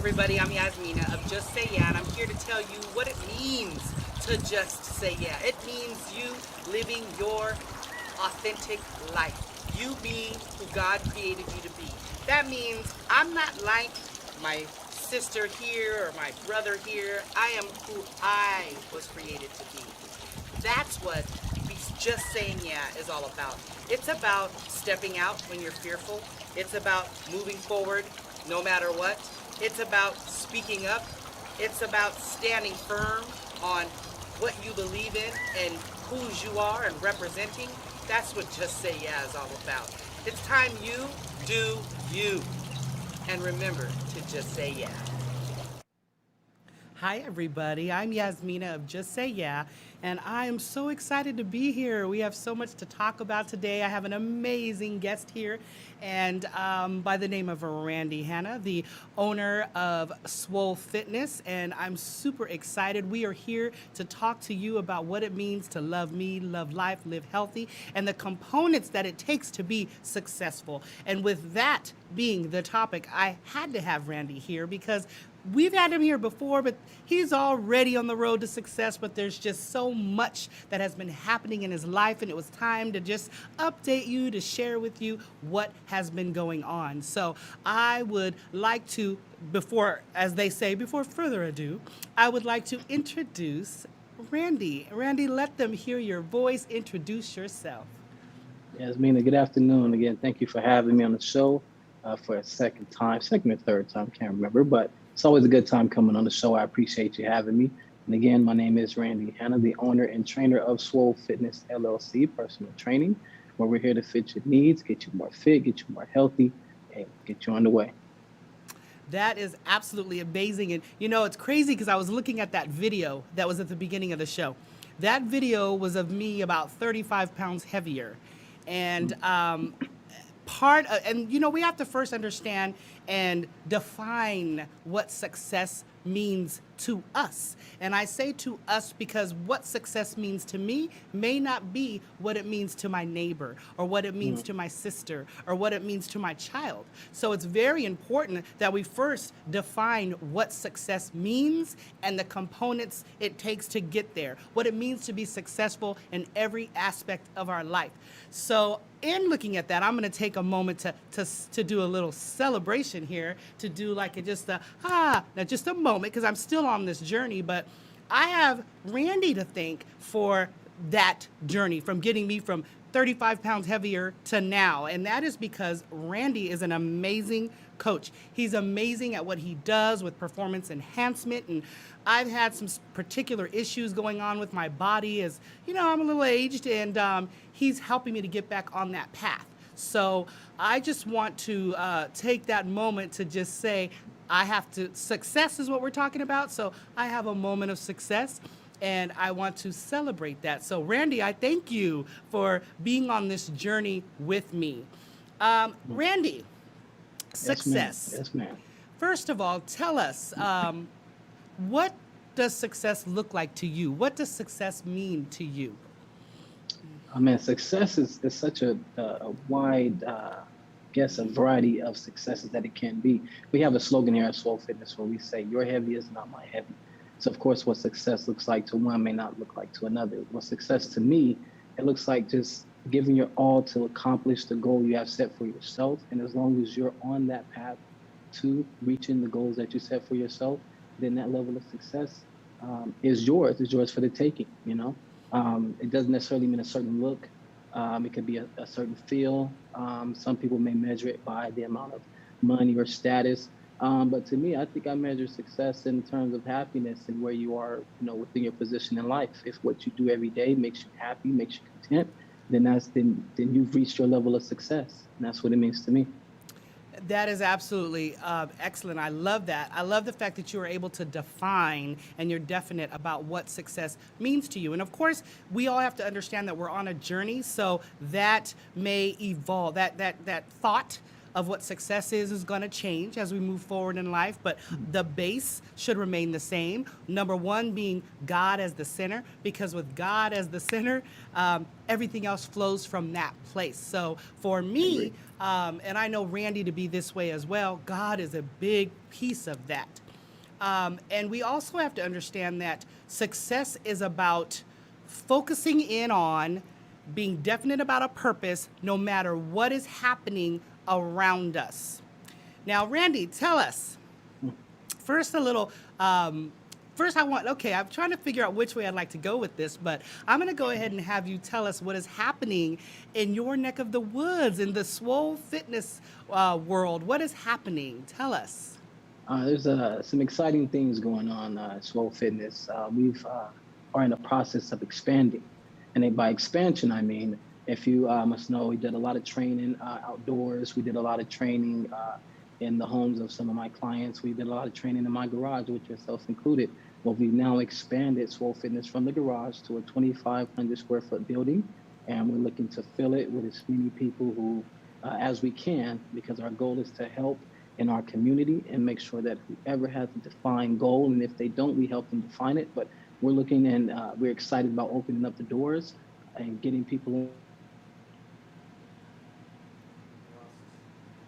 everybody. I'm Yasmina of Just Say Yeah, and I'm here to tell you what it means to just say yeah. It means you living your authentic life. You being who God created you to be. That means I'm not like my sister here or my brother here. I am who I was created to be. That's what just saying yeah is all about. It's about stepping out when you're fearful. It's about moving forward no matter what. It's about speaking up. It's about standing firm on what you believe in and whose you are and representing. That's what just say yeah is all about. It's time you do you. And remember to just say yeah. Hi, everybody. I'm Yasmina of Just Say Yeah, and I am so excited to be here. We have so much to talk about today. I have an amazing guest here, and by the name of Randy Hanna, the owner of Swole Fitness, and I'm super excited. We are here to talk to you about what it means to love me, love life, live healthy, and the components that it takes to be successful. And with that being the topic, I had to have Randy here because we've had him here before, but he's already on the road to success, but there's just so much that has been happening in his life, and it was time to just update you, to share with you what has been going on. So I would like to, before, as they say, before further ado, I would like to introduce Randy. Randy, let them hear your voice. Introduce yourself. Yasmina, good afternoon. Again, thank you for having me on the show for a second time, second or third time, can't remember, but it's always a good time coming on the show. I appreciate you having me. And again, my name is Randy Hanna, the owner and trainer of Swole Fitness LLC, personal training, where we're here to fit your needs, get you more fit, get you more healthy, and get you on the way. That is absolutely amazing. And you know, it's crazy because I was looking at that video that was at the beginning of the show. That video was of me about 35 pounds heavier. And and you know, we have to first understand and define what success means to us. And I say to us because what success means to me may not be what it means to my neighbor or what it means to my sister or what it means to my child. So it's very important that we first define what success means and the components it takes to get there, what it means to be successful in every aspect of our life. So in looking at that, I'm going to take a moment to do a little celebration here, to do like now just a moment, because I'm still on this journey, but I have Randy to thank for that journey from getting me from 35 pounds heavier to now. And that is because Randy is an amazing coach. He's amazing at what he does with performance enhancement. And I've had some particular issues going on with my body as, you know, I'm a little aged, and he's helping me to get back on that path. So I just want to take that moment to just say, success is what we're talking about. So I have a moment of success and I want to celebrate that. So Randy, I thank you for being on this journey with me. Randy, success. Yes, ma'am. First of all, tell us, what does success look like to you? What does success mean to you? I mean, success is such a wide, guess, a variety of successes that it can be. We have a slogan here at Swole Fitness where we say, your heavy is not my heavy. So, of course, what success looks like to one may not look like to another. What success to me, it looks like just giving your all to accomplish the goal you have set for yourself. And as long as you're on that path to reaching the goals that you set for yourself, then that level of success is yours. It's yours for the taking, you know? It doesn't necessarily mean a certain look. It could be a certain feel. Some people may measure it by the amount of money or status. But to me, I think I measure success in terms of happiness and where you are, you know, within your position in life. If what you do every day makes you happy, makes you content, then you've reached your level of success. And that's what it means to me. That is absolutely excellent. I love that. I love the fact that you are able to define and you're definite about what success means to you. And of course, we all have to understand that we're on a journey, so that may evolve. That thought of what success is going to change as we move forward in life, but the base should remain the same. Number one being God as the center, because with God as the center, everything else flows from that place. So for I agree. me, and I know Randy to be this way as well, God is a big piece of that. And we also have to understand that success is about focusing in on being definite about a purpose no matter what is happening around us. Now, Randy, tell us first a little. First, okay, I'm trying to figure out which way I'd like to go with this, but I'm going to go ahead and have you tell us what is happening in your neck of the woods, in the Swole Fitness world. What is happening? Tell us. There's some exciting things going on at Swole Fitness. We've are in the process of expanding, and by expansion I mean, if you must know, we did a lot of training outdoors. We did a lot of training in the homes of some of my clients. We did a lot of training in my garage, which yourself included. Well, we've now expanded Swole Fitness from the garage to a 2,500 square foot building, and we're looking to fill it with as many people who, as we can, because our goal is to help in our community and make sure that whoever has a defined goal, and if they don't, we help them define it. But we're looking and we're excited about opening up the doors and getting people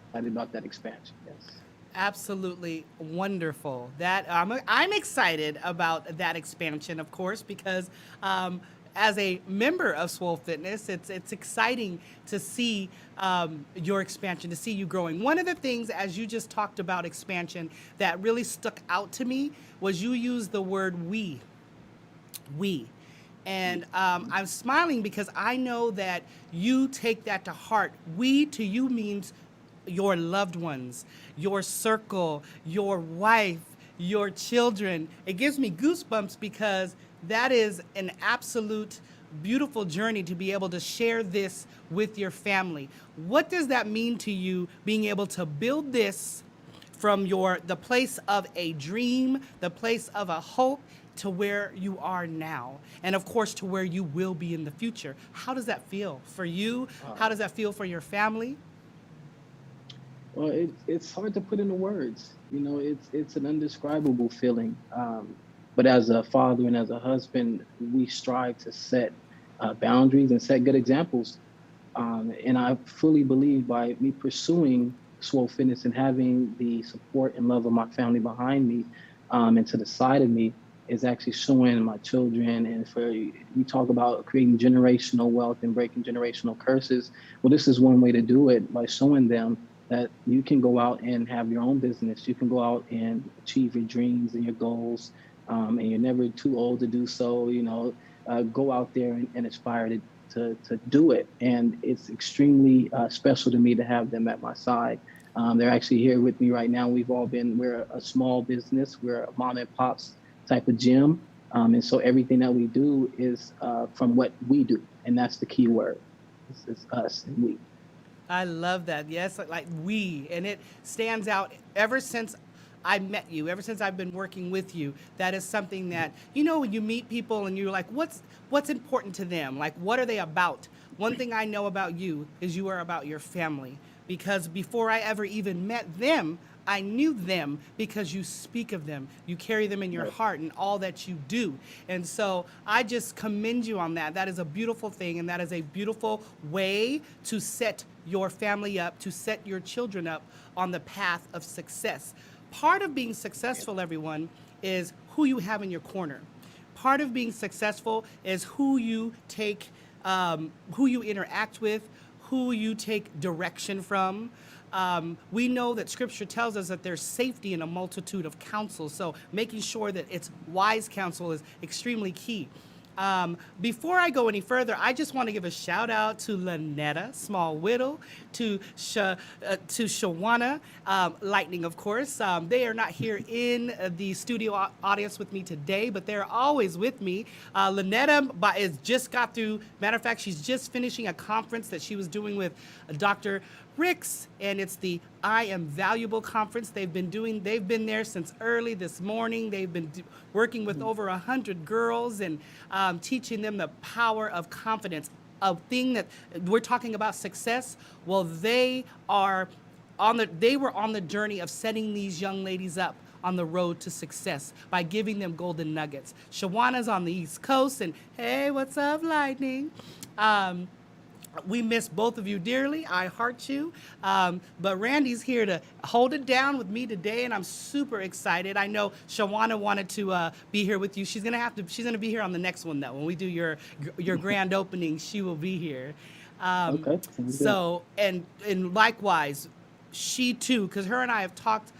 excited about that expansion. Yes. Absolutely wonderful. That I'm excited about that expansion, of course, because as a member of Swole Fitness, it's exciting to see your expansion, to see you growing. One of the things, as you just talked about expansion, that really stuck out to me was you used the word we. We. And I'm smiling because I know that you take that to heart. We to you means your loved ones, your circle, your wife, your children. It gives me goosebumps because that is an absolute beautiful journey to be able to share this with your family. What does that mean to you, being able to build this from the place of a dream, the place of a hope, to where you are now, and of course to where you will be in the future? How does that feel for you? How does that feel for your family? Well, it's hard to put into words. You know, it's an indescribable feeling. But as a father and as a husband, we strive to set boundaries and set good examples. And I fully believe by me pursuing Swole Fitness and having the support and love of my family behind me and to the side of me is actually showing my children. And for you talk about creating generational wealth and breaking generational curses. Well, this is one way to do it, by showing them that you can go out and have your own business. You can go out and achieve your dreams and your goals, and you're never too old to do so. You know, go out there and aspire to do it. And it's extremely special to me to have them at my side. They're actually here with me right now. We're a small business. We're a mom and pops type of gym. And so everything that we do is from what we do. And that's the key word. It's us and we. I love that. Yes, like we, and it stands out ever since I met you, ever since I've been working with you. That is something that, when you meet people and you're like, what's important to them? Like, what are they about? One thing I know about you is you are about your family, because before I ever even met them, I knew them because you speak of them. You carry them in your heart and all that you do. And so I just commend you on that. That is a beautiful thing, and that is a beautiful way to set your family up, to set your children up on the path of success. Part of being successful, everyone, is who you have in your corner. Part of being successful is who you who you interact with, who you take direction from. We know that Scripture tells us that there's safety in a multitude of counsel, so making sure that it's wise counsel is extremely key. Before I go any further, I just want to give a shout out to Lynetta Small Whittle, to Shawana Lightning, of course. They are not here in the studio audience with me today, but they're always with me. Lynetta is just got through. Matter of fact, she's just finishing a conference that she was doing with Dr. Ricks, and it's the I Am Valuable conference. They've been there since early this morning. They've been working with over 100 girls and teaching them the power of confidence, a thing that we're talking about success. Well, they are they were on the journey of setting these young ladies up on the road to success by giving them golden nuggets. Shawana's on the East Coast, and hey, what's up, Lightning? Um, we miss both of you dearly. I heart you. But Randy's here to hold it down with me today, and I'm super excited. I know Shawana wanted to be here with you. She's gonna be here on the next one though. When we do your grand opening, she will be here. Okay. Sounds good. So and likewise, she too, because her and I have talked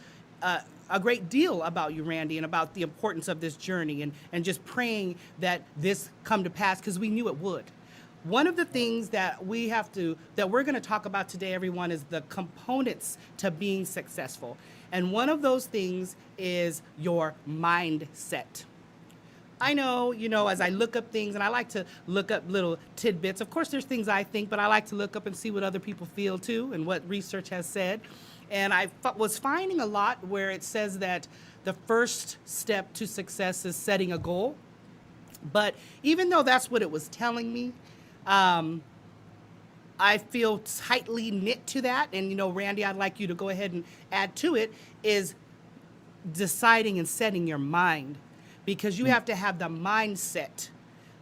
a great deal about you, Randy, and about the importance of this journey, and just praying that this come to pass because we knew it would. One of the things that we're going to talk about today, everyone, is the components to being successful. And one of those things is your mindset. I know, as I look up things, and I like to look up little tidbits. Of course, there's things I think, but I like to look up and see what other people feel too and what research has said. And I was finding a lot where it says that the first step to success is setting a goal. But even though that's what it was telling me, I feel tightly knit to that. And, Randy, I'd like you to go ahead and add to it, is deciding and setting your mind, because you have to have the mindset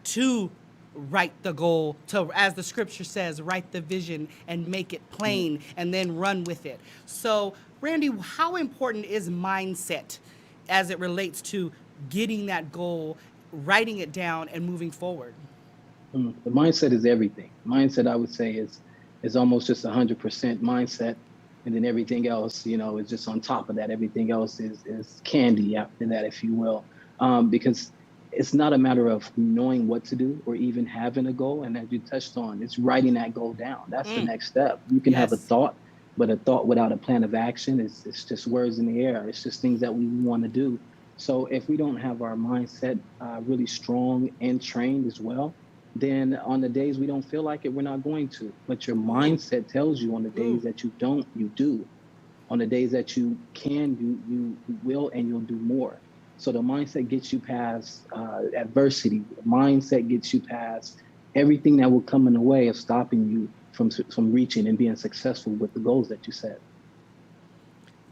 to write the goal, to, as the scripture says, write the vision and make it plain and then run with it. So, Randy, how important is mindset as it relates to getting that goal, writing it down, and moving forward? The mindset is everything. Mindset, I would say, is almost just 100% mindset, and then everything else, is just on top of that. Everything else is candy after that, if you will, because it's not a matter of knowing what to do or even having a goal. And as you touched on, it's writing that goal down. That's the next step. You can have a Yes. thought, but a thought without a plan of action is it's just words in the air. It's just things that we want to do. So if we don't have our mindset really strong and trained as well, then on the days we don't feel like it, we're not going to. But your mindset tells you on the days that you don't, you do. On the days that you can, you will, and you'll do more. So the mindset gets you past adversity. The mindset gets you past everything that will come in the way of stopping you from reaching and being successful with the goals that you set.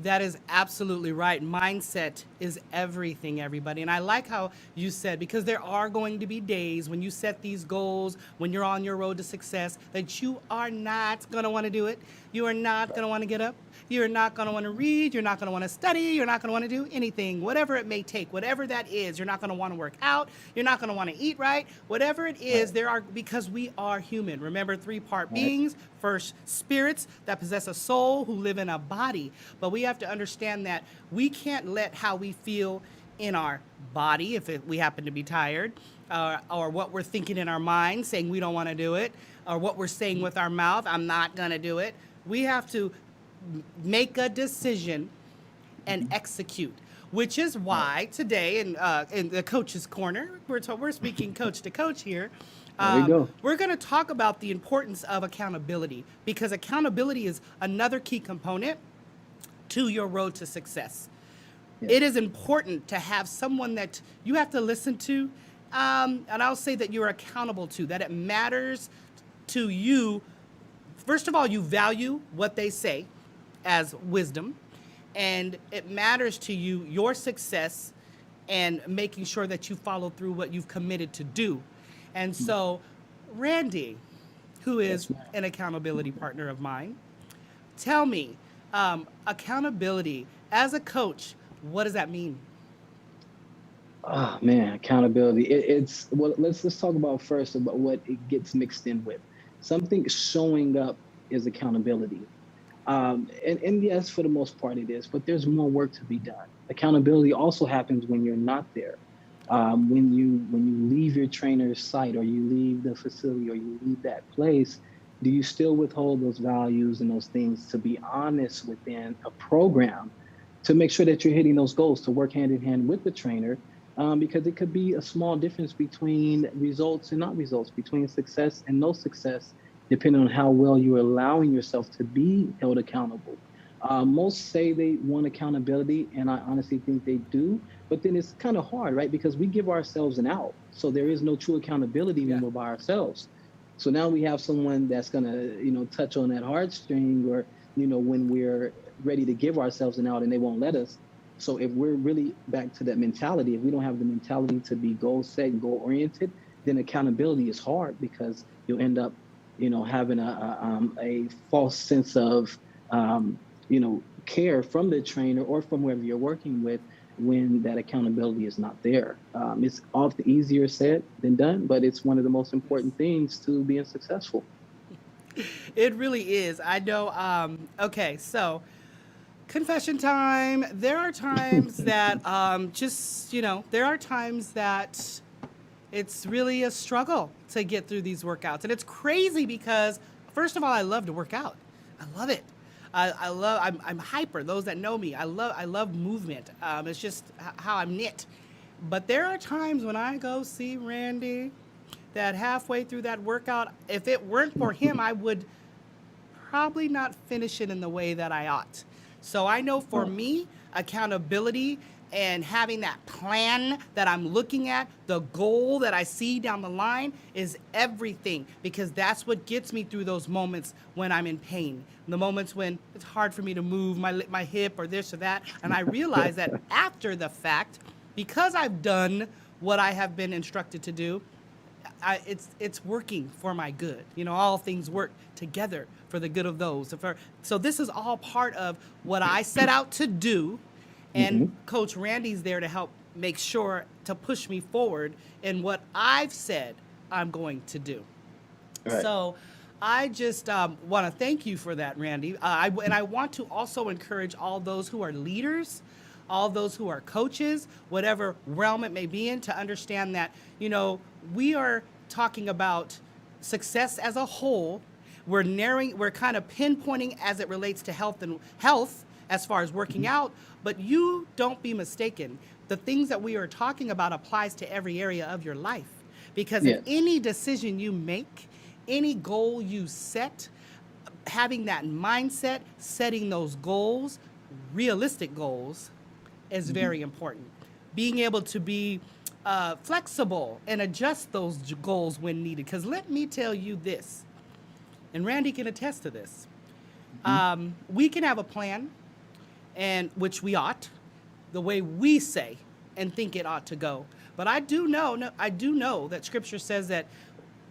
That is absolutely right. Mindset is everything, everybody. And I like how you said, because there are going to be days when you set these goals, when you're on your road to success, that you are not going to want to do it. You are not going to want to get up. You're not going to want to read. You're not going to want to study. You're not going to want to do anything, whatever it may take, whatever that is. You're not going to want to work out. You're not going to want to eat right. Whatever it is, because we are human. Remember, three-part beings. First, spirits that possess a soul who live in a body. But we have to understand that we can't let how we feel in our body, if we happen to be tired, or what we're thinking in our mind, saying we don't want to do it, or what we're saying with our mouth, I'm not going to do it. We have to make a decision and execute, which is why today in the coach's corner, we're speaking coach to coach here. There you go. We're going to talk about the importance of accountability, because accountability is another key component to your road to success. Yeah. It is important to have someone that you have to listen to, and I'll say that you're accountable to, that it matters to you. First of all, you value what they say as wisdom, and it matters to you, your success, and making sure that you follow through what you've committed to do. And so, Randy, who is an accountability partner of mine, tell me, accountability as a coach, what does that mean? Oh man, accountability. It's well. Let's talk about first about what it gets mixed in with. Something showing up is accountability, and yes, for the most part it is. But there's more work to be done. Accountability also happens when you're not there. When you leave your trainer's site, or you leave the facility, or you leave that place, do you still withhold those values and those things to be honest within a program to make sure that you're hitting those goals, to work hand in hand with the trainer, because it could be a small difference between results and not results, between success and no success, depending on how well you're allowing yourself to be held accountable. Most say they want accountability, and I honestly think they do, but then it's kind of hard, right? Because we give ourselves an out. So there is no true accountability when we're by ourselves. So now we have someone that's gonna, touch on that heartstring, or, when we're ready to give ourselves an out and they won't let us. So if we're really back to that mentality, if we don't have the mentality to be goal set and goal oriented, then accountability is hard, because you'll end up, having a false sense of, care from the trainer or from whoever you're working with, when that accountability is not there. It's often easier said than done, but it's one of the most important things to being successful. It really is. I know. Okay, so confession time. There are times that there are times that it's really a struggle to get through these workouts. And it's crazy because, first of all, I love to work out. I love it. I'm hyper. Those that know me, I love movement. It's just how I'm knit. But there are times when I go see Randy that halfway through that workout, if it weren't for him, I would probably not finish it in the way that I ought. So I know for me, accountability and having that plan that I'm looking at, the goal that I see down the line, is everything, because that's what gets me through those moments when I'm in pain, the moments when it's hard for me to move my hip or this or that. And I realize that after the fact, because I've done what I have been instructed to do, it's working for my good. All things work together for the good of those. So this is all part of what I set out to do. And Coach Randy's there to help make sure to push me forward in what I've said I'm going to do. Right. So I just want to thank you for that, Randy. And I want to also encourage all those who are leaders, all those who are coaches, whatever realm it may be in, to understand that, we are talking about success as a whole. We're kind of pinpointing as it relates to health as far as working out, but you don't be mistaken. The things that we are talking about applies to every area of your life, because in any decision you make, any goal you set, having that mindset, setting those goals, realistic goals, is very important. Being able to be flexible and adjust those goals when needed. Because let me tell you this, and Randy can attest to this, we can have a plan, and which we ought, the way we say and think it ought to go. But I do know that Scripture says that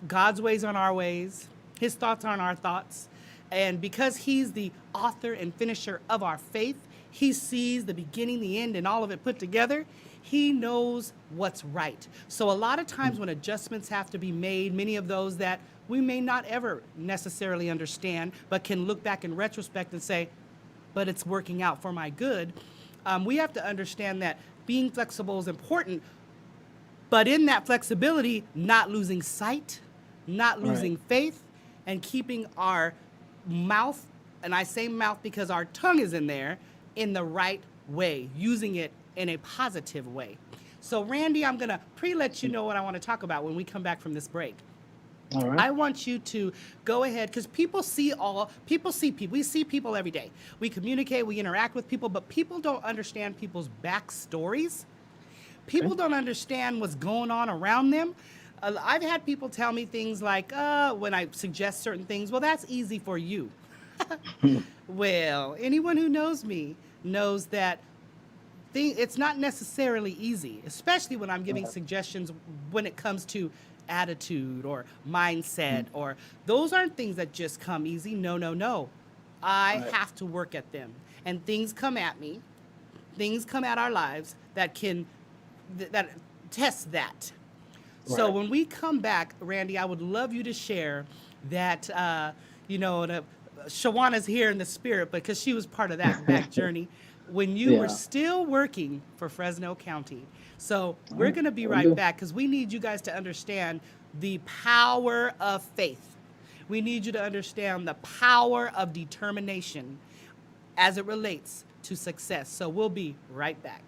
God's ways aren't our ways, His thoughts aren't our thoughts. And because He's the author and finisher of our faith, He sees the beginning, the end, and all of it put together. He knows what's right. So a lot of times when adjustments have to be made, many of those that we may not ever necessarily understand, but can look back in retrospect and say, but it's working out for my good. We have to understand that being flexible is important, but in that flexibility, not losing sight, not losing faith, and keeping our mouth, and I say mouth because our tongue is in there, in the right way, using it in a positive way. So Randy, I'm gonna let you know what I want to talk about when we come back from this break. All right. I want you to go ahead, because people see people. We see people every day. We communicate, we interact with people, but people don't understand people's backstories. People don't understand what's going on around them. I've had people tell me things like, when I suggest certain things, well, that's easy for you. Well, anyone who knows me knows that it's not necessarily easy, especially when I'm giving suggestions when it comes to attitude or mindset, or those aren't things that just come easy. No. I have to work at them. And things come at me, things come at our lives that test that. So when we come back, Randy, I would love you to share that, Shawana's here in the spirit, because she was part of that back journey when you were still working for Fresno County. So we're going to be right back, because we need you guys to understand the power of faith. We need you to understand the power of determination as it relates to success. So we'll be right back.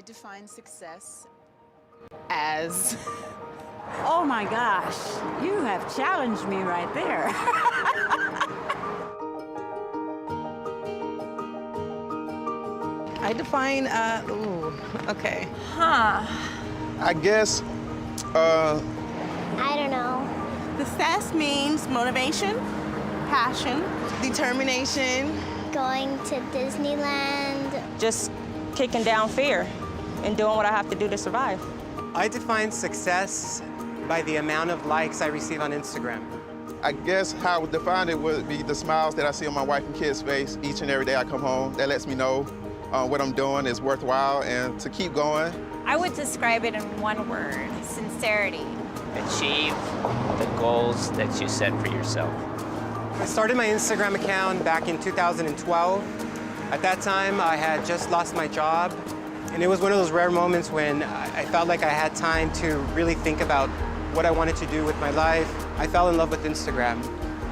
define success as... Oh my gosh, you have challenged me right there. I define, okay. I guess, I don't know. Success means motivation, passion, determination. Going to Disneyland. Just kicking down fear and doing what I have to do to survive. I define success by the amount of likes I receive on Instagram. I guess how I would define it would be the smiles that I see on my wife and kids' face each and every day I come home. That lets me know what I'm doing is worthwhile and to keep going. I would describe it in one word: sincerity. Achieve the goals that you set for yourself. I started my Instagram account back in 2012. At that time, I had just lost my job, and it was one of those rare moments when I felt like I had time to really think about what I wanted to do with my life. I fell in love with Instagram.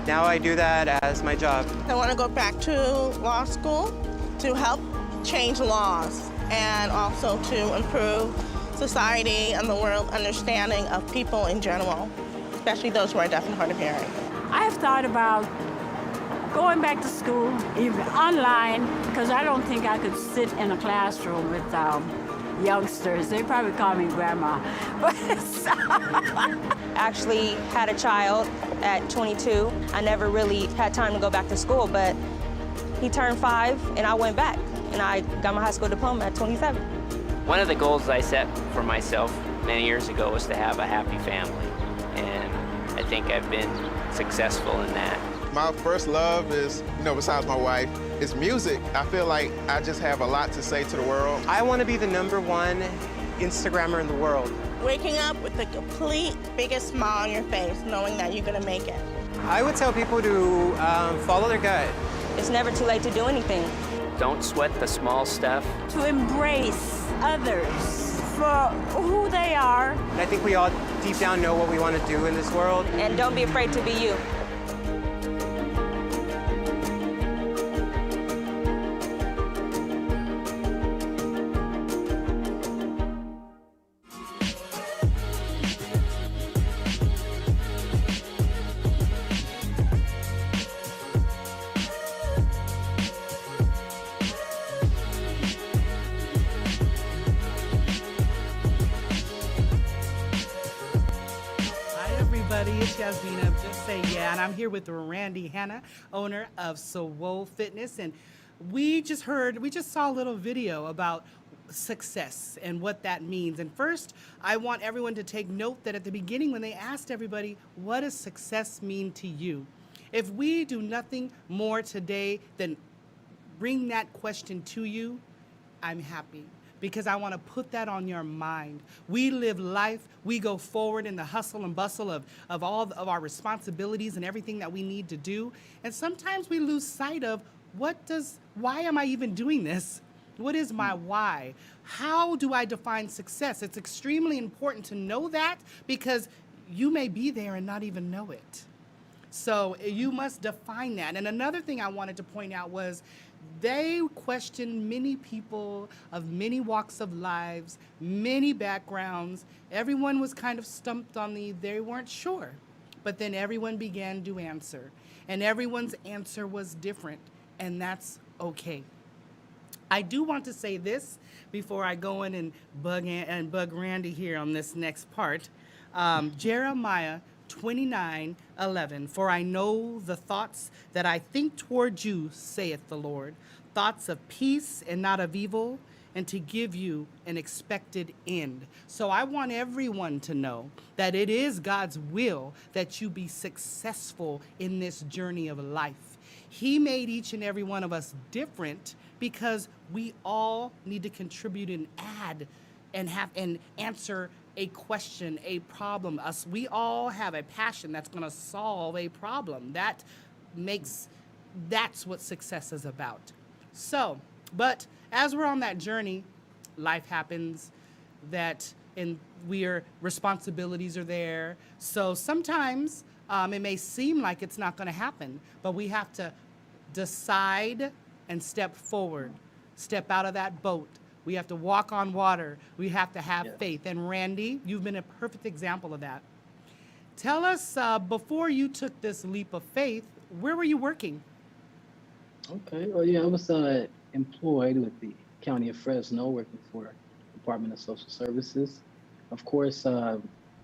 Now I do that as my job. I want to go back to law school to help change laws and also to improve society and the world understanding of people in general, especially those who are deaf and hard of hearing. I have thought about going back to school, even online, because I don't think I could sit in a classroom with youngsters. They probably call me grandma. But Actually had a child at 22. I never really had time to go back to school, but he turned 5 and I went back and I got my high school diploma at 27. One of the goals I set for myself many years ago was to have a happy family, and I think I've been successful in that. My first love is, besides my wife, is music. I feel like I just have a lot to say to the world. I want to be the #1 Instagrammer in the world. Waking up with the complete biggest smile on your face, knowing that you're gonna make it. I would tell people to follow their gut. It's never too late to do anything. Don't sweat the small stuff. to embrace others for who they are. And I think we all deep down know what we want to do in this world. And don't be afraid to be you. It's Yasmina, just say yeah, and I'm here with Randy Hanna, owner of Swole Fitness, and we just saw a little video about success and what that means. And first, I want everyone to take note that at the beginning when they asked everybody, what does success mean to you? If we do nothing more today than bring that question to you, I'm happy. Because I want to put that on your mind. We live life, we go forward in the hustle and bustle of all of our responsibilities and everything that we need to do. And sometimes we lose sight of why am I even doing this? What is my why? How do I define success? It's extremely important to know that because you may be there and not even know it. So you must define that. And another thing I wanted to point out was they questioned many people of many walks of lives, many backgrounds. Everyone was kind of stumped on they weren't sure. But then everyone began to answer. And everyone's answer was different. And that's okay. I do want to say this before I go in and bug Randy here on this next part. Jeremiah 29:11, for I know the thoughts that I think toward you, saith the Lord, thoughts of peace and not of evil, and to give you an expected end. So I want everyone to know that it is God's will that you be successful in this journey of life. He made each and every one of us different because we all need to contribute and add and answer a question, a problem. We all have a passion that's going to solve a problem. That's what success is about. So, but as we're on that journey, life happens, responsibilities are there. So sometimes it may seem like it's not going to happen, but we have to decide and step forward, step out of that boat, We have to walk on water. We have to have Yes. faith. And Randy, you've been a perfect example of that. Tell us, before you took this leap of faith, where were you working? Okay. Well, yeah, I was employed with the County of Fresno, working for Department of Social Services. Of course,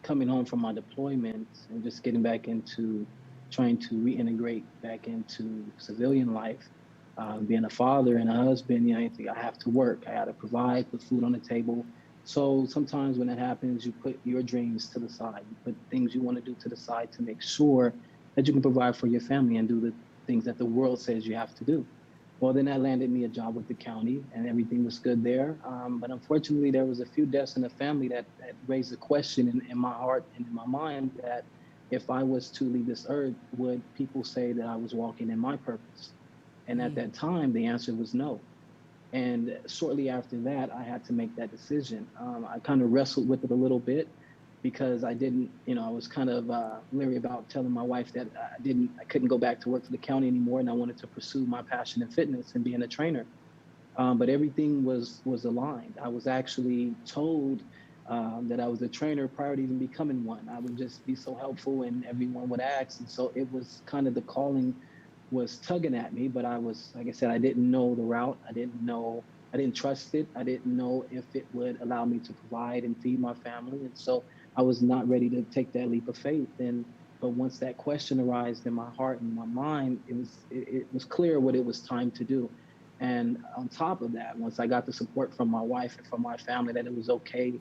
coming home from my deployment and just getting back into trying to reintegrate back into civilian life, being a father and a husband, I have to work. I got to provide, put food on the table. So sometimes when that happens, you put your dreams to the side. You put things you want to do to the side to make sure that you can provide for your family and do the things that the world says you have to do. Well, then that landed me a job with the county, and everything was good there. But unfortunately, there was a few deaths in the family that raised a question in my heart and in my mind that if I was to leave this earth, would people say that I was walking in my purpose? And at that time, the answer was no. And shortly after that, I had to make that decision. I kind of wrestled with it a little bit because I didn't, I was kind of leery about telling my wife that I couldn't go back to work for the county anymore, and I wanted to pursue my passion in fitness and being a trainer. But everything was aligned. I was actually told that I was a trainer prior to even becoming one. I would just be so helpful, and everyone would ask, and so it was kind of the calling was tugging at me, but I was, like I said, I didn't know the route. I didn't trust it. I didn't know if it would allow me to provide and feed my family. And so I was not ready to take that leap of faith. But once that question arose in my heart and my mind, it was clear what it was time to do. And on top of that, once I got the support from my wife and from my family that it was okay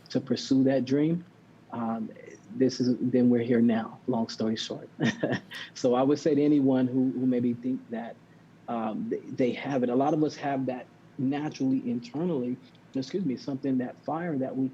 to pursue that dream, then we're here now, long story short. So I would say to anyone who maybe think that they have it, a lot of us have that naturally internally, something, that fire that we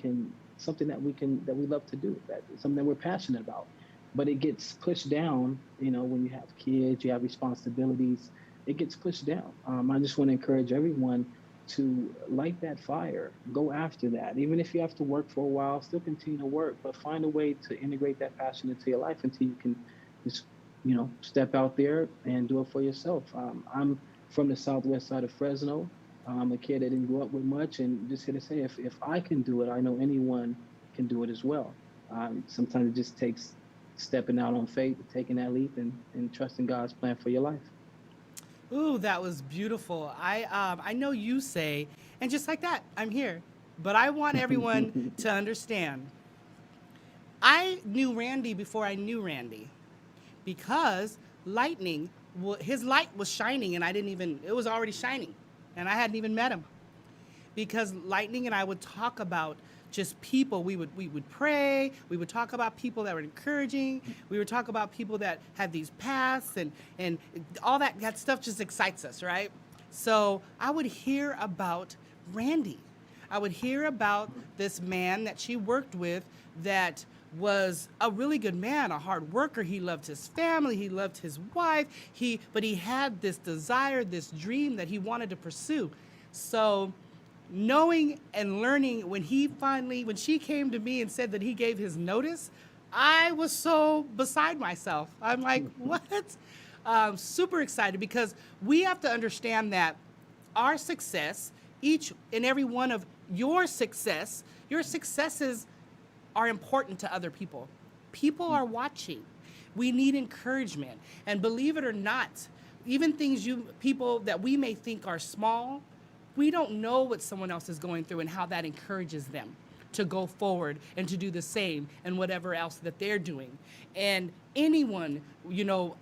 love to do, that something that we're passionate about. But it gets pushed down, when you have kids, you have responsibilities, it gets pushed down. I just want to encourage everyone to light that fire, go after that. Even if you have to work for a while, still continue to work, but find a way to integrate that passion into your life until you can just, step out there and do it for yourself. I'm from the southwest side of Fresno. I'm a kid that didn't grow up with much, and just here to say, if I can do it, I know anyone can do it as well. Sometimes it just takes stepping out on faith, taking that leap, and trusting God's plan for your life. Ooh, that was beautiful. I know you say, and just like that, I'm here. But I want everyone to understand. I knew Randy before I knew Randy, because his light was shining, and it was already shining, and I hadn't even met him. Because Lightning and I would talk about just people. We would pray. We would talk about people that were encouraging. We would talk about people that had these paths, and all that stuff just excites us, right? So I would hear about Randy. I would hear about this man that she worked with that was a really good man, a hard worker. He loved his family. He loved his wife. But he had this desire, this dream that he wanted to pursue. So knowing and learning when she came to me and said that he gave his notice, I was so beside myself. I'm like, what? Super excited, because we have to understand that our success, each and every one of your successes are important to other people. People are watching. We need encouragement. And believe it or not, even people that we may think are small, we don't know what someone else is going through and how that encourages them to go forward and to do the same and whatever else that they're doing. And anyone,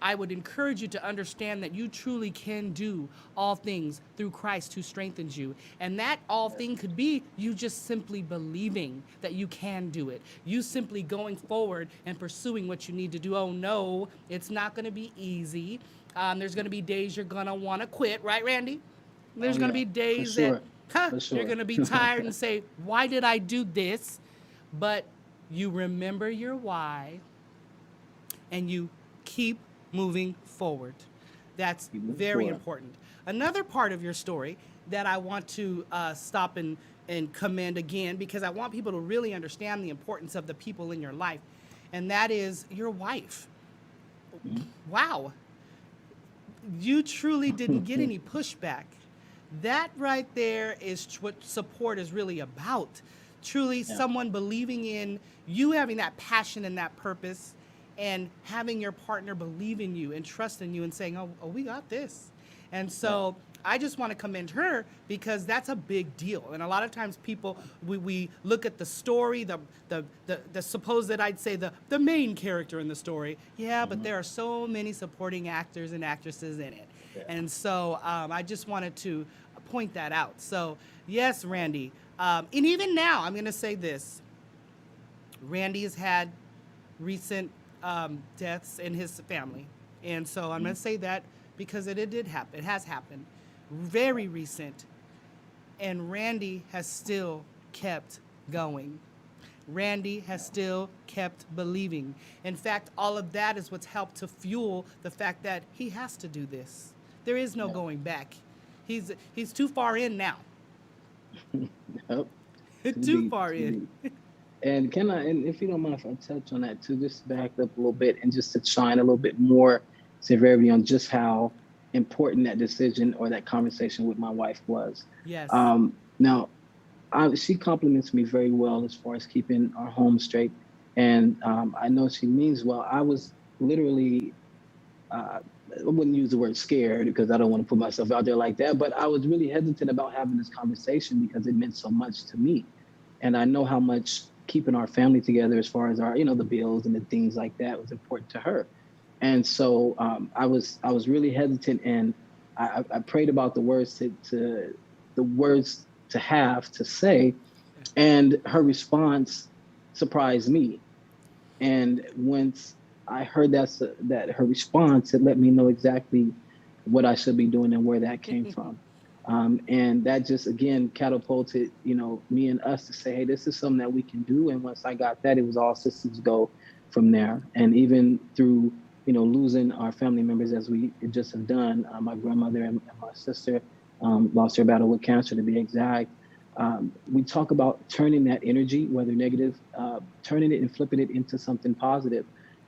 I would encourage you to understand that you truly can do all things through Christ who strengthens you. And that all thing could be you just simply believing that you can do it. You simply going forward and pursuing what you need to do. Oh no, it's not going to be easy. There's going to be days you're going to want to quit, right, Randy? There's going to be days that you're going to be tired and say, why did I do this? But you remember your why, and you keep moving forward. That's very important. Another part of your story that I want to stop and commend again, because I want people to really understand the importance of the people in your life, and that is your wife. Wow. You truly didn't get any pushback. That right there is what support is really about. Truly, someone believing in you, having that passion and that purpose, and having your partner believe in you and trust in you and saying, oh, we got this. And so I just want to commend her because that's a big deal. And a lot of times people, we look at the story, the supposed, I'd say the main character in the story. Yeah, but there are so many supporting actors and actresses in it. And so I just wanted to point that out. So yes, Randy. And even now, I'm going to say this. Randy has had recent deaths in his family. And so I'm going to say that because it did happen. It has happened. Very recent. And Randy has still kept going. Randy has still kept believing. In fact, all of that is what's helped to fuel the fact that he has to do this. There is no going back. He's too far in now. Yep. Too far in. And and if you don't mind if I touch on that too, just back up a little bit and just to shine a little bit more severity on just how important that decision or that conversation with my wife was. Yes. Now, she compliments me very well as far as keeping our home straight. And I know she means well. I was literally, I wouldn't use the word scared because I don't want to put myself out there like that, but I was really hesitant about having this conversation because it meant so much to me. And I know how much keeping our family together as far as our, the bills and the things like that was important to her. And so I was really hesitant, and I prayed about the words to have to say, and her response surprised me. And once I heard that her response, it let me know exactly what I should be doing and where that came from. And that just, again, catapulted, me and us to say, hey, this is something that we can do. And once I got that, it was all systems go from there. And even through, losing our family members as we just have done, my grandmother and my sister lost their battle with cancer, to be exact. We talk about turning that energy, whether negative, turning it and flipping it into something positive.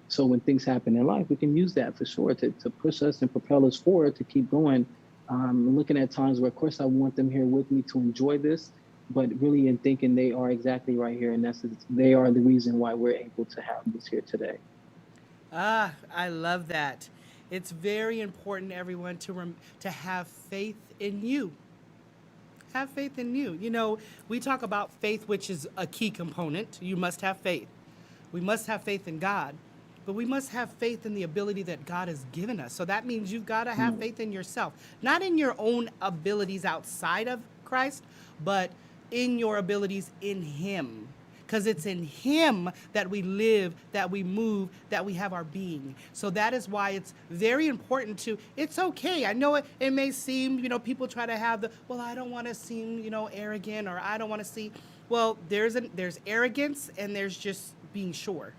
So when things happen in life, we can use that for sure to push us and propel us forward to keep going. Looking at times where, of course, I want them here with me to enjoy this, but really in thinking they are exactly right here. In essence, they are the reason why we're able to have this here today. I love that. It's very important, everyone, to have faith in you. Have faith in you. We talk about faith, which is a key component. You must have faith. We must have faith in God. But we must have faith in the ability that God has given us. So that means you've got to have faith in yourself, not in your own abilities outside of Christ, but in your abilities in Him. Because it's in Him that we live, that we move, that we have our being. So that is why it's very important it's okay. I know it may seem, people try to have I don't want to seem, arrogant, or I don't want to see. Well, there's arrogance and there's just being sure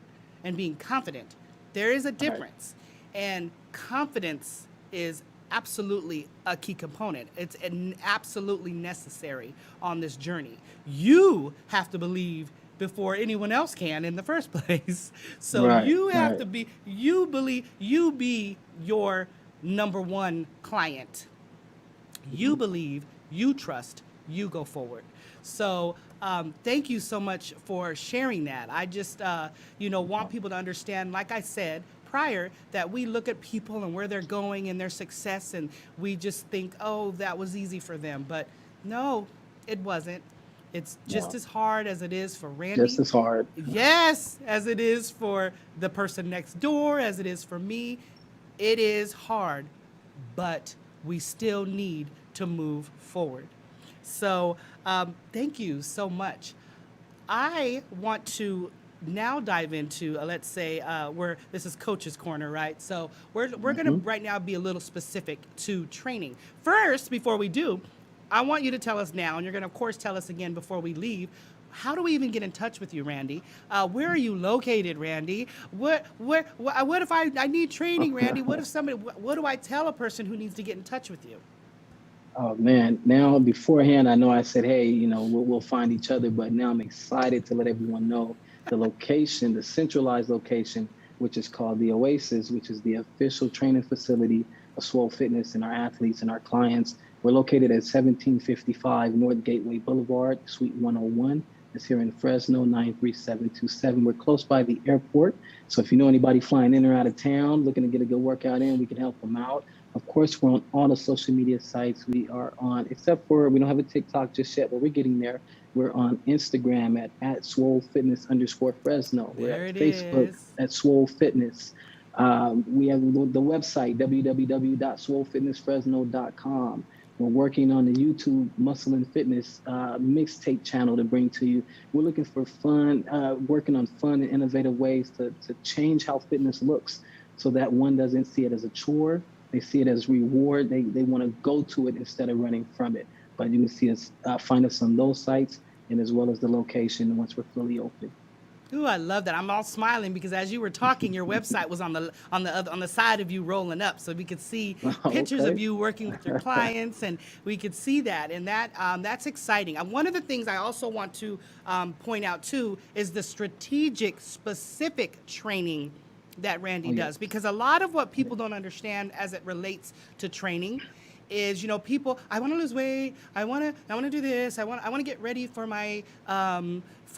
and being confident. There is a difference. Right. And confidence is absolutely a key component. It's absolutely necessary on this journey. You have to believe before anyone else can in the first place. So you have to be your number one client. You believe, you trust, you go forward. So thank you so much for sharing that. I just, want people to understand, like I said prior, that we look at people and where they're going and their success, and we just think, oh, that was easy for them. But no, it wasn't. It's just as hard as it is for Randy. Just as hard. Yes, as it is for the person next door, as it is for me. It is hard, but we still need to move forward. So thank you so much. I want to now dive into, let's say, this is Coach's Corner, right? So we're going to right now be a little specific to training. First, before we do, I want you to tell us now, and you're going to, of course, tell us again before we leave, how do we even get in touch with you, Randy? Where are you located, Randy? What if I need training, Randy? What do I tell a person who needs to get in touch with you? Oh man, now beforehand, I know I said, hey, we'll find each other, but now I'm excited to let everyone know the location, the centralized location, which is called the Oasis, which is the official training facility of Swole Fitness and our athletes and our clients. We're located at 1755 North Gateway Boulevard, Suite 101. It's here in Fresno, 93727. We're close by the airport. So if you know anybody flying in or out of town, looking to get a good workout in, we can help them out. Of course, we're on all the social media sites. We are on, except for we don't have a TikTok just yet, but we're getting there. We're on Instagram at @SwoleFitness_Fresno. We're There at it Facebook is. at Swole Fitness. We have the website, www.swolefitnessfresno.com. We're working on the YouTube Muscle and Fitness mixtape channel to bring to you. We're looking for fun, working on fun and innovative ways to change how fitness looks so that one doesn't see it as a chore. They see it as reward. They want to go to it instead of running from it. But you can see us, find us on those sites and as well as the location once we're fully open. Ooh, I love that. I'm all smiling because as you were talking, your website was on the side of you rolling up, so we could see pictures of Okay. you working with your clients, and we could see that, and that's exciting. One of the things I also want to point out too is the strategic, specific training that Randy Oh, does, yes. because a lot of what people don't understand as it relates to training is, people, I want to lose weight, I want to do this, I want to get ready for my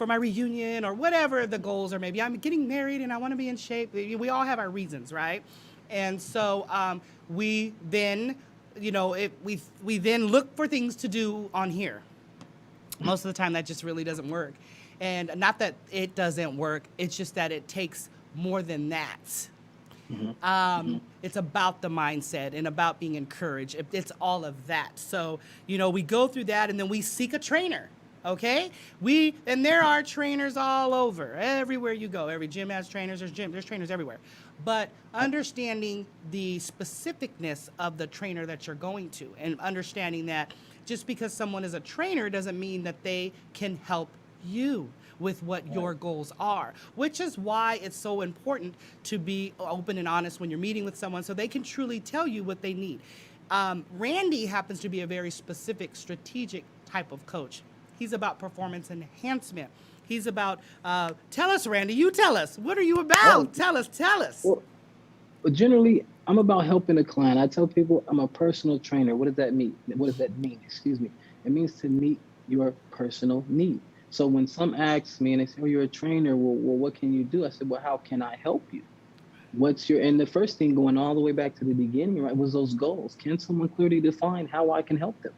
reunion or whatever the goals are. Maybe I'm getting married and I want to be in shape. We all have our reasons, right? And so we then, we then look for things to do on here. Most of the time that just really doesn't work. And not that it doesn't work, it's just that it takes more than that. It's about the mindset and about being encouraged. It's all of that. So, we go through that and then we seek a trainer. Okay? And there are trainers all over. Everywhere you go. Every gym has trainers. There's trainers everywhere. But understanding the specificness of the trainer that you're going to, and understanding that just because someone is a trainer doesn't mean that they can help you with what your goals are, which is why it's so important to be open and honest when you're meeting with someone so they can truly tell you what they need. Randy happens to be a very specific, strategic type of coach. He's about performance enhancement. He's about, tell us, Randy, you tell us. What are you about? Tell us. Well, generally, I'm about helping a client. I tell people I'm a personal trainer. What does that mean? Excuse me. It means to meet your personal need. So when some ask me and they say, oh, you're a trainer, well, what can you do? I said, well, how can I help you? And the first thing going all the way back to the beginning, right, was those goals. Can someone clearly define how I can help them?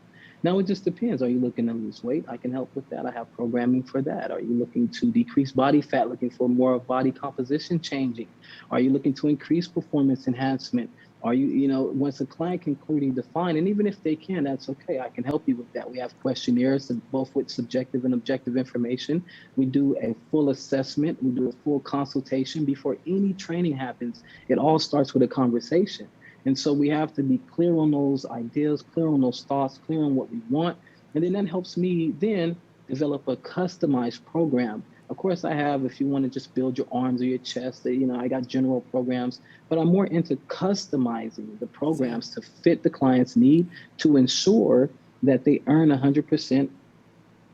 Now it just depends. Are you looking to lose weight? I can help with that. I have programming for that. Are you looking to decrease body fat, looking for more of body composition changing? Are you looking to increase performance enhancement? Are you, once a client can clearly define, and even if they can, that's okay. I can help you with that. We have questionnaires, both with subjective and objective information. We do a full assessment. We do a full consultation before any training happens. It all starts with a conversation. And so we have to be clear on those ideas, clear on those thoughts, clear on what we want. And then that helps me then develop a customized program. Of course, I have, if you want to just build your arms or your chest, I got general programs, but I'm more into customizing the programs to fit the client's need to ensure that they earn 100%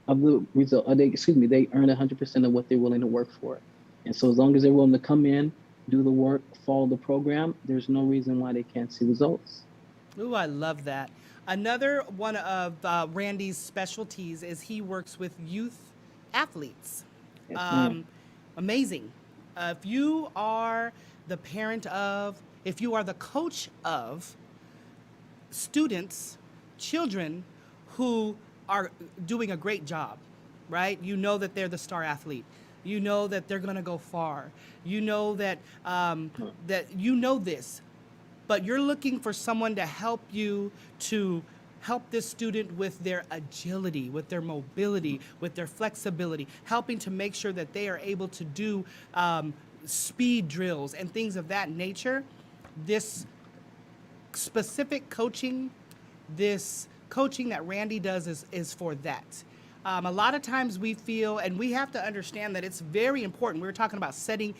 of the result. They earn 100% of what they're willing to work for. And so as long as they're willing to come in, do the work, follow the program, there's no reason why they can't see results. Ooh, I love that. Another one of Randy's specialties is he works with youth athletes. Yes, ma'am. Amazing. If you are the coach of students, children who are doing a great job, right? You know that they're the star athlete. You know that they're going to go far. You know that this, but you're looking for someone to help you to help this student with their agility, with their mobility, with their flexibility, helping to make sure that they are able to do speed drills and things of that nature. This specific coaching, this coaching that Randy does is for that. A lot of times we feel, and we have to understand that it's very important. We were talking about setting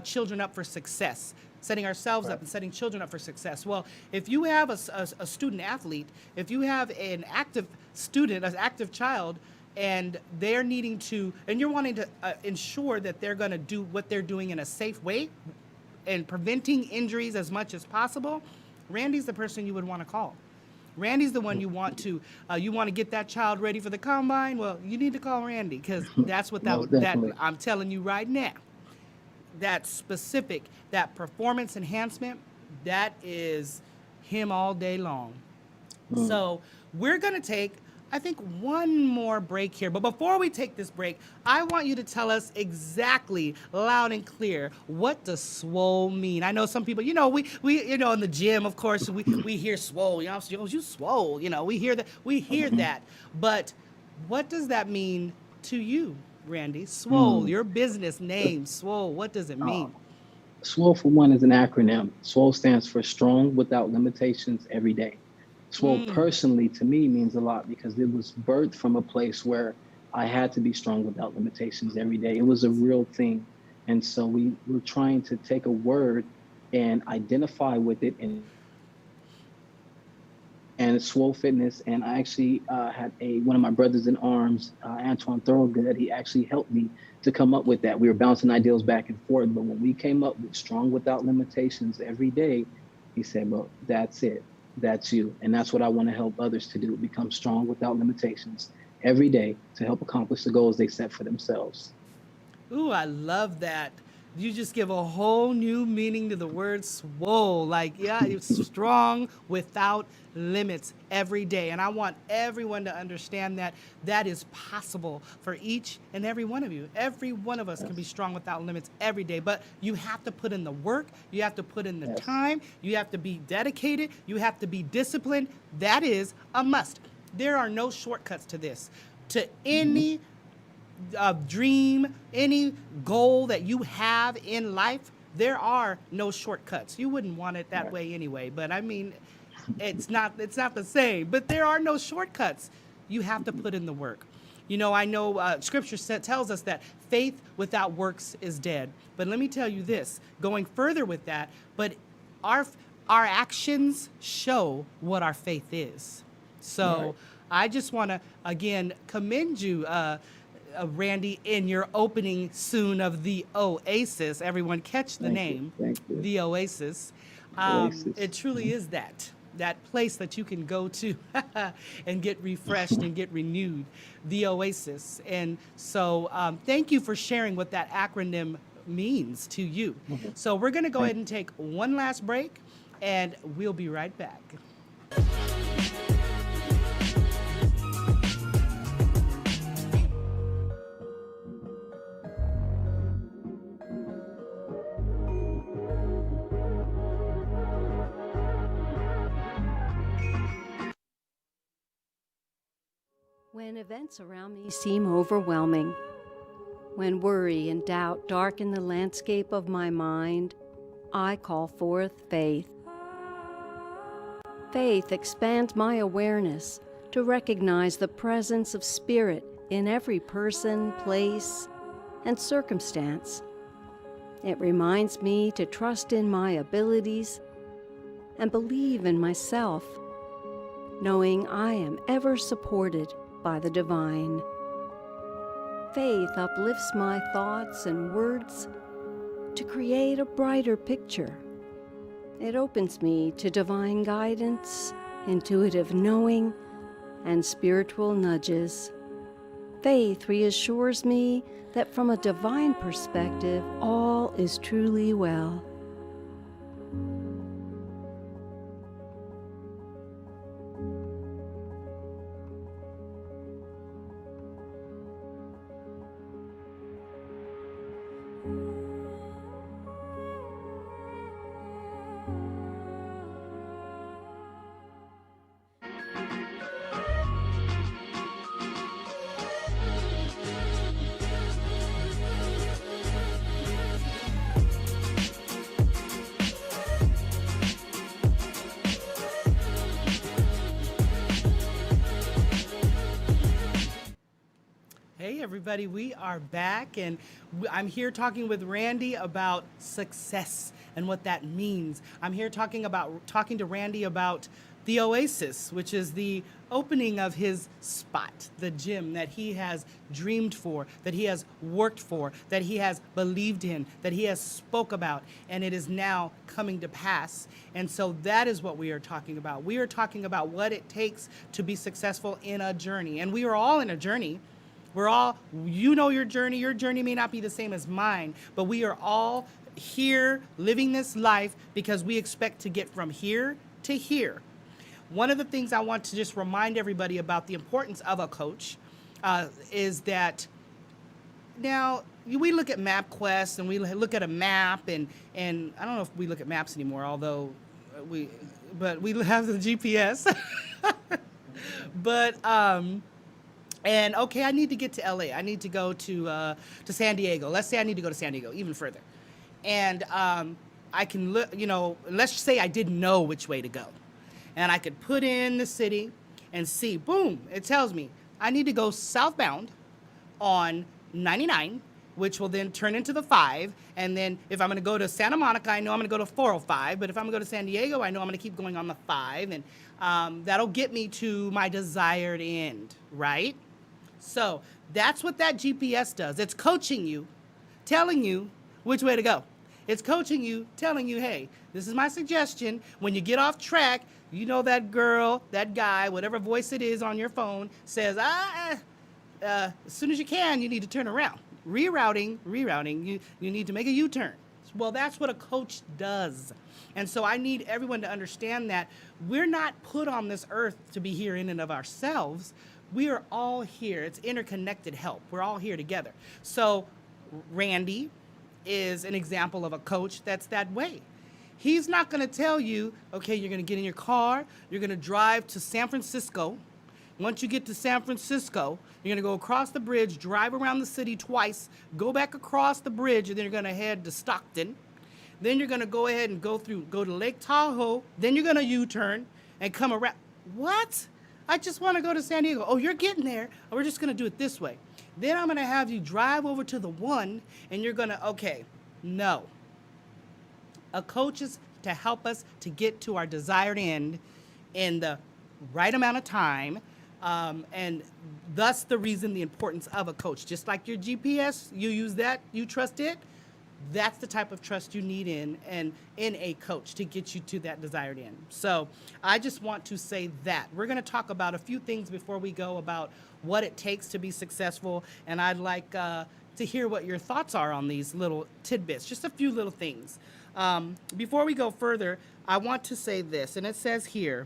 children up for success, setting ourselves up and setting children up for success. Well, if you have a student athlete, if you have an active student, an active child, and they're needing to, and you're wanting to ensure that they're going to do what they're doing in a safe way and preventing injuries as much as possible, Randy's the person you would want to call. Randy's the one you want to get that child ready for the combine. Well, you need to call Randy, because that's what Most that definitely. I'm telling you right now. That specific, that performance enhancement, that is him all day long. So we're going to take, I think, one more break here. But before we take this break, I want you to tell us exactly, loud and clear, what does swole mean? I know some people, we in the gym, of course, we hear swole. You swole. We hear that. But what does that mean to you, Randy? Swole, your business name, Swole. What does it mean? SWOL, for one, is an acronym. SWOL stands for Strong Without Limitations Every Day. SWOL personally, to me, means a lot because it was birthed from a place where I had to be strong without limitations every day. It was a real thing. And so we were trying to take a word and identify with it and SWOL Fitness. And I actually had one of my brothers in arms, Antoine Thorogood, he actually helped me to come up with that. We were bouncing ideals back and forth, but when we came up with Strong Without Limitations Every Day, he said, well, that's it. That's you. And that's what I want to help others to do, become strong without limitations every day to help accomplish the goals they set for themselves. Ooh, I love that. You just give a whole new meaning to the word swole. Like, yeah, it's strong without limits every day. And I want everyone to understand that that is possible for each and every one of you. Every one of us can be strong without limits every day. But you have to put in the work. You have to put in the time. You have to be dedicated. You have to be disciplined. That is a must. There are no shortcuts to this. To any dream, any goal that you have in life, there are no shortcuts. You wouldn't want it that way anyway, but I mean, it's not the same, but there are no shortcuts. You have to put in the work. I know scripture tells us that faith without works is dead. But let me tell you this, going further with that, but our actions show what our faith is. So I just want to, again, commend you, Randy, in your opening soon of the Oasis. Everyone catch the name, the Oasis. It truly is that place that you can go to and get refreshed and get renewed, the Oasis. And so thank you for sharing what that acronym means to you. So we're going to go ahead and take one last break, and we'll be right back. When events around me seem overwhelming, when worry and doubt darken the landscape of my mind, I call forth faith. Faith expands my awareness to recognize the presence of spirit in every person, place, and circumstance. It reminds me to trust in my abilities and believe in myself, knowing I am ever supported by the divine. Faith uplifts my thoughts and words to create a brighter picture. It opens me to divine guidance, intuitive knowing, and spiritual nudges. Faith reassures me that from a divine perspective, all is truly well. Hey everybody, we are back, and I'm here talking with Randy about success and what that means. I'm here talking to Randy about the Oasis, which is the opening of his spot, the gym that he has dreamed for, that he has worked for, that he has believed in, that he has spoke about, and it is now coming to pass. And so that is what we are talking about. We are talking about what it takes to be successful in a journey. And we are all in a journey. We're all, you know your journey may not be the same as mine, but we are all here living this life because we expect to get from here to here. One of the things I want to just remind everybody about the importance of a coach is that now we look at MapQuest and we look at a map and I don't know if we look at maps anymore, although we have the GPS. But and okay, I need to get to LA. I need to go to San Diego. Let's say I need to go to San Diego, even further. And I can look, let's say I didn't know which way to go. And I could put in the city and see, boom, it tells me I need to go southbound on 99, which will then turn into the 5. And then if I'm going to go to Santa Monica, I know I'm going to go to 405. But if I'm going to go to San Diego, I know I'm going to keep going on the 5. And that'll get me to my desired end, right? So that's what that GPS does. It's coaching you, telling you which way to go. It's coaching you, telling you, hey, this is my suggestion. When you get off track, you know that girl, that guy, whatever voice it is on your phone says, as soon as you can, you need to turn around. Rerouting, you need to make a U-turn. Well, that's what a coach does. And so I need everyone to understand that we're not put on this earth to be here in and of ourselves. We are all here. It's interconnected help. We're all here together. So Randy is an example of a coach that's that way. He's not going to tell you, okay, you're going to get in your car, you're going to drive to San Francisco. Once you get to San Francisco, you're going to go across the bridge, drive around the city twice, go back across the bridge, and then you're going to head to Stockton. Then you're going to go ahead and go to Lake Tahoe. Then you're going to U-turn and come around. What? I just want to go to San Diego. Oh, you're getting there. Oh, we're just going to do it this way. Then I'm going to have you drive over to the 1, and you're going to, okay, no. A coach is to help us to get to our desired end in the right amount of time, and thus the reason the importance of a coach. Just like your GPS, you use that, you trust it. That's the type of trust you need in a coach to get you to that desired end. So I just want to say that. We're going to talk about a few things before we go about what it takes to be successful, and I'd like to hear what your thoughts are on these little tidbits, just a few little things. Before we go further, I want to say this, and it says here,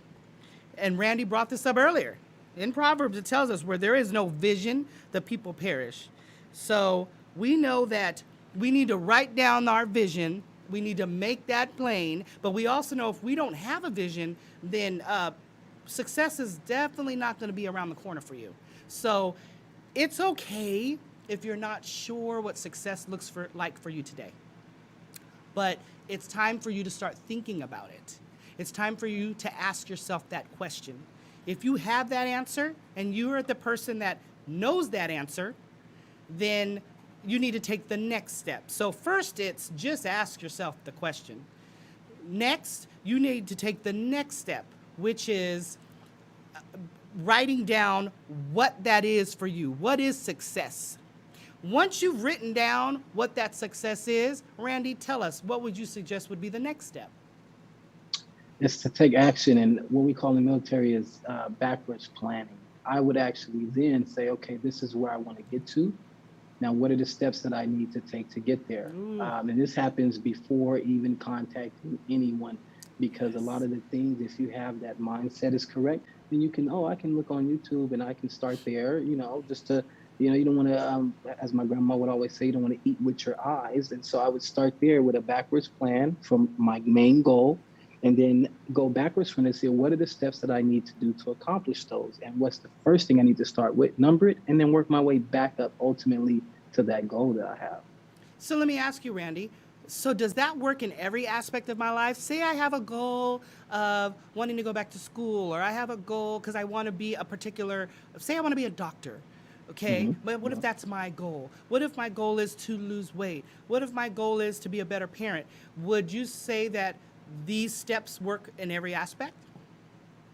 and Randy brought this up earlier. In Proverbs, it tells us where there is no vision, the people perish. So we know that we need to write down our vision. We need to make that plain. But we also know if we don't have a vision, then success is definitely not going to be around the corner for you. So it's okay if you're not sure what success looks like for you today. But it's time for you to start thinking about it. It's time for you to ask yourself that question. If you have that answer and you are the person that knows that answer, then you need to take the next step. So first, it's just ask yourself the question. Next, you need to take the next step, which is writing down what that is for you. What is success? Once you've written down what that success is, Randy, tell us, what would you suggest would be the next step? It's to take action, and what we call in the military is backwards planning. I would actually then say, okay, this is where I want to get to. Now, what are the steps that I need to take to get there? And this happens before even contacting anyone, because a lot of the things, if you have that mindset is correct, then you can, I can look on YouTube and I can start there, just to, you don't want to, as my grandma would always say, you don't want to eat with your eyes. And so I would start there with a backwards plan from my main goal, and then go backwards from it and say, what are the steps that I need to do to accomplish those? And what's the first thing I need to start with? Number it, and then work my way back up ultimately to that goal that I have. So let me ask you, Randy, so does that work in every aspect of my life? Say I have a goal of wanting to go back to school, or I have a goal because I want to be a particular, say I want to be a doctor. Okay, but what if that's my goal? What if my goal is to lose weight? What if my goal is to be a better parent? Would you say that these steps work in every aspect?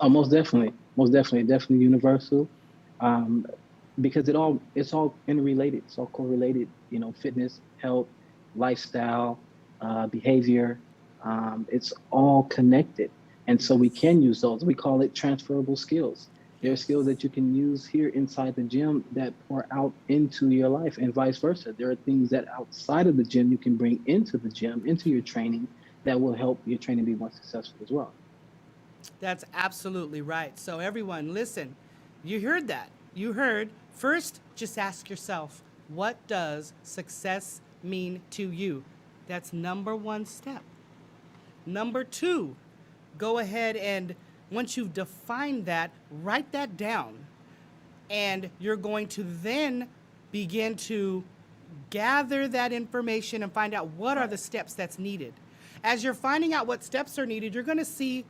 Oh, definitely universal, um, because it's all interrelated. It's all correlated. You know, fitness, health, lifestyle, behavior. It's all connected, and so we Yes. can use those. We call it transferable skills. There are skills Yes. that you can use here inside the gym that pour out into your life, and vice versa. There are things that outside of the gym you can bring into the gym, into your training, that will help your training be more successful as well. That's absolutely right. So, everyone, listen, you heard that. You heard. First, just ask yourself, what does success mean to you? That's number one step. Number two, go ahead and once you've defined that, write that down. And you're going to then begin to gather that information and find out what are the steps that's needed. As you're finding out what steps are needed, you're going to see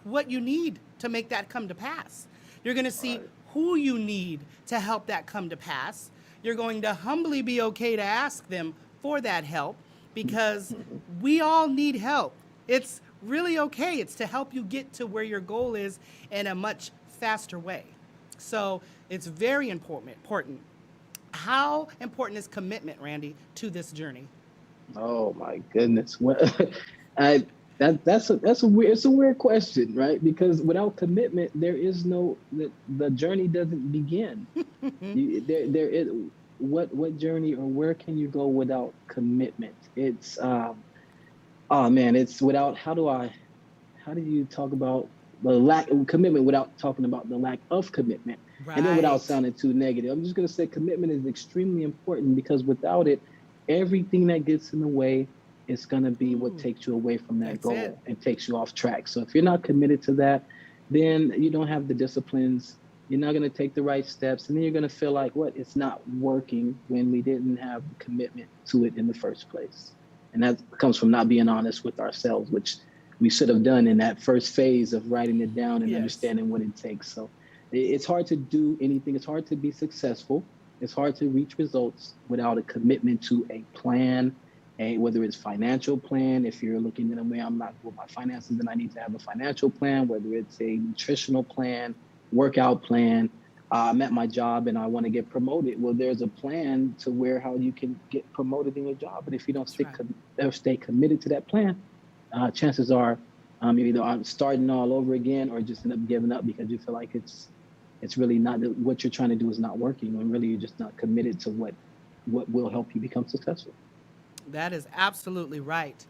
what you need to make that come to pass. You're going to see who you need to help that come to pass. You're going to humbly be okay to ask them for that help because we all need help. It's really okay. It's to help you get to where your goal is in a much faster way. So it's very important. How important is commitment, Randy, to this journey? Oh my goodness. What I that's a weird, it's a weird question, right? Because without commitment, there is no the journey doesn't begin. There is what journey or where can you go without commitment? It's oh man, it's without how do you talk about the lack of commitment without talking about the lack of commitment? And then without Right. sounding too negative, I'm just going to say commitment is extremely important because without it, everything that gets in the way is going to be what Ooh, takes you away from that that's it. goal and takes you off track. So if you're not committed to that, then you don't have the disciplines. You're not going to take the right steps. And then you're going to feel like, what? It's not working when we didn't have the commitment to it in the first place. And that comes from not being honest with ourselves, which we should have done in that first phase of writing it down and Yes. understanding what it takes. So it's hard to do anything. It's hard to be successful. It's hard to reach results without a commitment to a plan, whether it's financial plan. If you're looking at a way I'm not with my finances, then I need to have a financial plan, whether it's a nutritional plan, workout plan. I'm at my job and I want to get promoted. Well, there's a plan to where how you can get promoted in your job. But if you don't That's right. stay committed to that plan, chances are you either are starting all over again or just end up giving up because you feel like it's really not what you're trying to do is not working when really you're just not committed to what will help you become successful. That is absolutely right.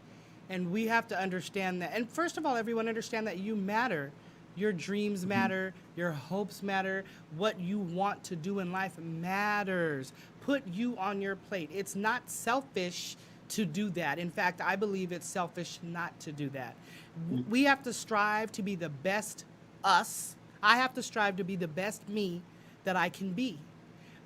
And we have to understand that. And first of all, everyone understand that you matter. Your dreams matter, your hopes matter, what you want to do in life matters. Put you on your plate. It's not selfish to do that. In fact, I believe it's selfish not to do that. We have to strive to be the best us. I have to strive to be the best me that I can be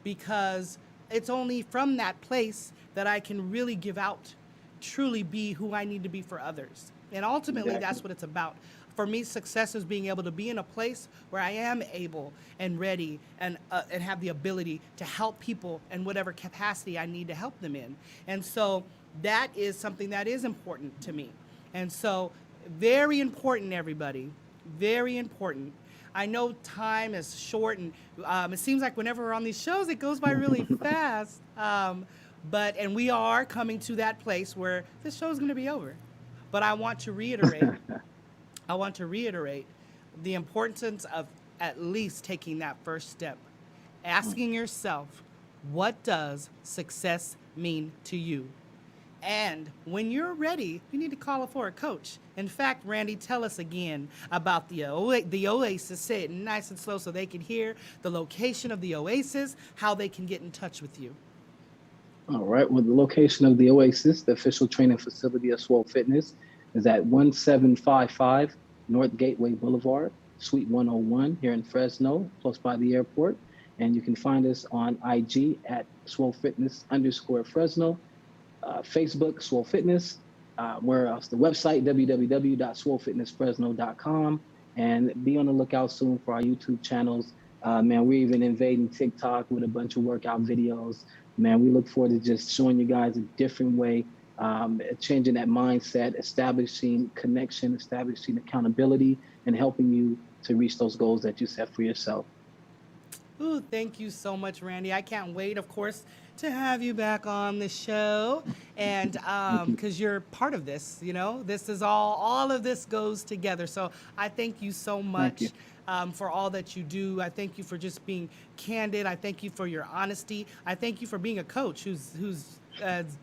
because it's only from that place that I can really give out, truly be who I need to be for others. And ultimately, Exactly. that's what it's about. For me, success is being able to be in a place where I am able and ready and have the ability to help people in whatever capacity I need to help them in. And so that is something that is important to me. And so, very important, everybody. Very important. I know time is short, and it seems like whenever we're on these shows, it goes by really fast. And we are coming to that place where this show is going to be over. But I want to reiterate the importance of at least taking that first step, asking yourself, what does success mean to you? And when you're ready, you need to call for a coach. In fact, Randy, tell us again about the Oasis. Say it nice and slow so they can hear the location of the Oasis, how they can get in touch with you. All right. Well, the location of the Oasis, the official training facility of Swole Fitness, is at 1755 North Gateway Boulevard, Suite 101 here in Fresno, close by the airport. And you can find us on IG at Swole Fitness _ Fresno, Facebook, Swole Fitness, where else? The website, www.swolefitnessfresno.com. And be on the lookout soon for our YouTube channels. Man, we're even invading TikTok with a bunch of workout videos. Man, we look forward to just showing you guys a different way, changing that mindset, establishing connection, establishing accountability, and helping you to reach those goals that you set for yourself. Ooh, thank you so much, Randy. I can't wait, of course, to have you back on the show, and because you're part of this, this is all of this goes together. So I thank you so much for all that you do. I thank you for just being candid. I thank you for your honesty. I thank you for being a coach who's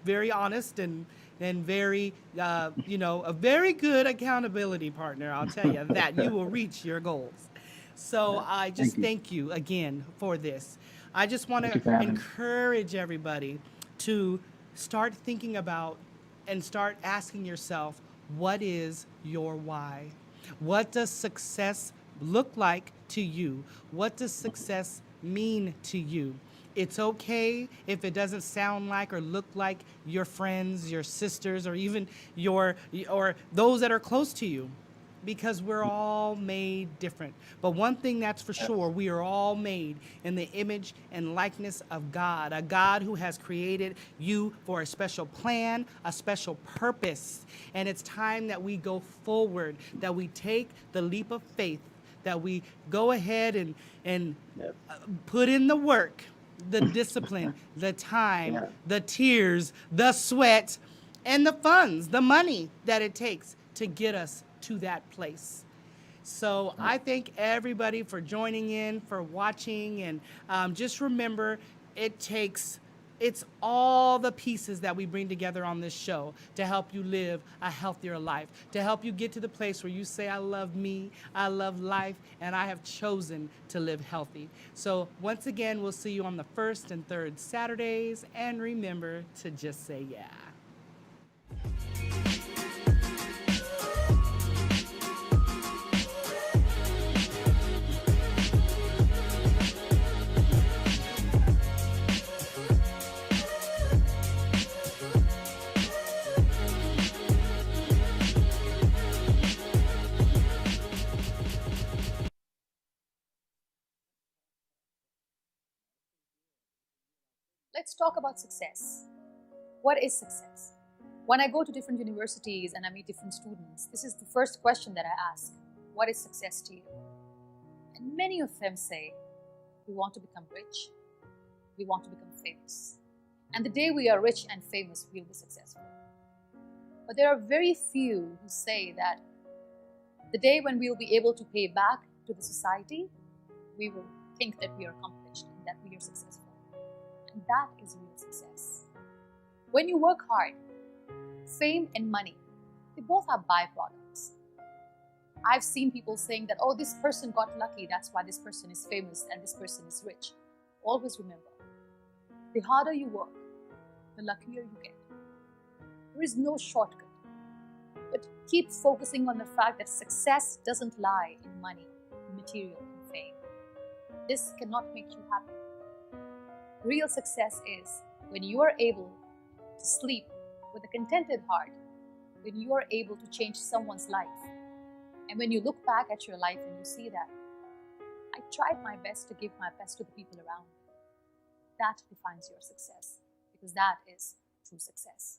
very honest and very, a very good accountability partner. I'll tell you that you will reach your goals. So I just thank you again for this. I just want to encourage everybody to start thinking about and start asking yourself, what is your why? What does success look like to you? What does success mean to you? It's okay if it doesn't sound like or look like your friends, your sisters, or even or those that are close to you, because we're all made different. But one thing that's for sure, we are all made in the image and likeness of God, a God who has created you for a special plan, a special purpose. And it's time that we go forward, that we take the leap of faith, that we go ahead and put in the work, the discipline, the time, the tears, the sweat, and the funds, the money that it takes to get us to that place. So I thank everybody for joining in, for watching, and just remember, it's all the pieces that we bring together on this show to help you live a healthier life, to help you get to the place where you say, I love me, I love life, and I have chosen to live healthy. So once again, we'll see you on the first and third Saturdays, and remember to just say yeah. Let's talk about success. What is success? When I go to different universities and I meet different students, this is the first question that I ask. What is success to you? And many of them say, we want to become rich. We want to become famous. And the day we are rich and famous, we'll be successful. But there are very few who say that the day when we'll be able to pay back to the society, we will think that we are accomplished and that we are successful. And that is real success. When you work hard, fame and money, they both are byproducts. I've seen people saying that, oh, this person got lucky, that's why this person is famous and this person is rich. Always remember, the harder you work, the luckier you get. There is no shortcut. But keep focusing on the fact that success doesn't lie in money, material, and fame. This cannot make you happy. Real success is when you are able to sleep with a contented heart, when you are able to change someone's life, and when you look back at your life and you see that, I tried my best to give my best to the people around me. That defines your success, because that is true success.